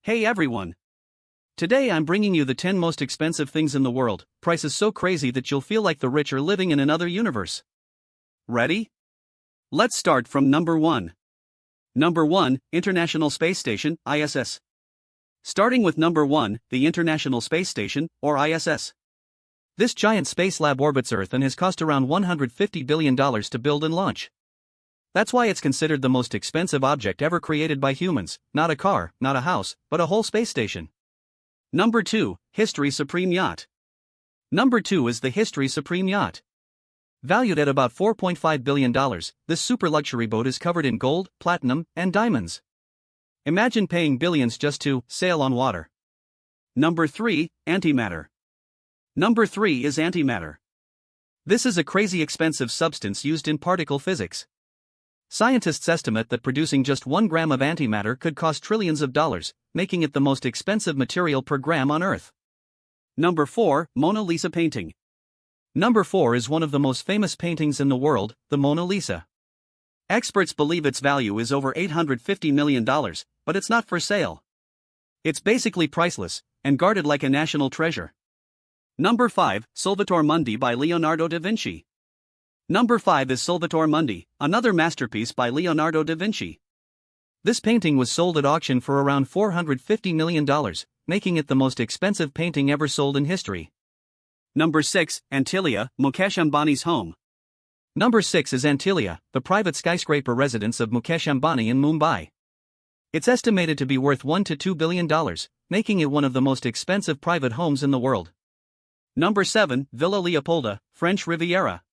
Hey everyone! Today I'm bringing you the 10 most expensive things in the world, prices so crazy that you'll feel like the rich are living in another universe. Ready? Let's start from number 1. Number 1, International Space Station, ISS. Starting with number 1, the International Space Station, or ISS. This giant space lab orbits Earth and has cost around $150 billion to build and launch. That's why it's considered the most expensive object ever created by humans, not a car, not a house, but a whole space station. Number 2, History Supreme Yacht. Number 2 is the History Supreme Yacht. Valued at about $4.5 billion, this super luxury boat is covered in gold, platinum, and diamonds. Imagine paying billions just to sail on water. Number 3, Antimatter. Number 3 is antimatter. This is a crazy expensive substance used in particle physics. Scientists estimate that producing just 1 gram of antimatter could cost trillions of dollars, making it the most expensive material per gram on Earth. Number 4, Mona Lisa painting. Number 4 is one of the most famous paintings in the world, the Mona Lisa. Experts believe its value is over $850 million, but it's not for sale. It's basically priceless, and guarded like a national treasure. Number 5, Solvitor Mundi by Leonardo da Vinci. Number 5 is Solvitor Mundi, another masterpiece by Leonardo da Vinci. This painting was sold at auction for around $450 million, making it the most expensive painting ever sold in history. Number 6, Antilia, Mukesh Ambani's home. Number 6 is Antilia, the private skyscraper residence of Mukesh Ambani in Mumbai. It's estimated to be worth $1 to $2 billion, making it one of the most expensive private homes in the world. Number 7, Villa Leopolda, French Riviera.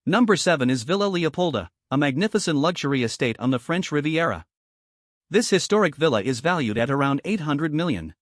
Number 7 is Villa Leopolda, a magnificent luxury estate on the French Riviera. This historic villa is valued at around $800 million.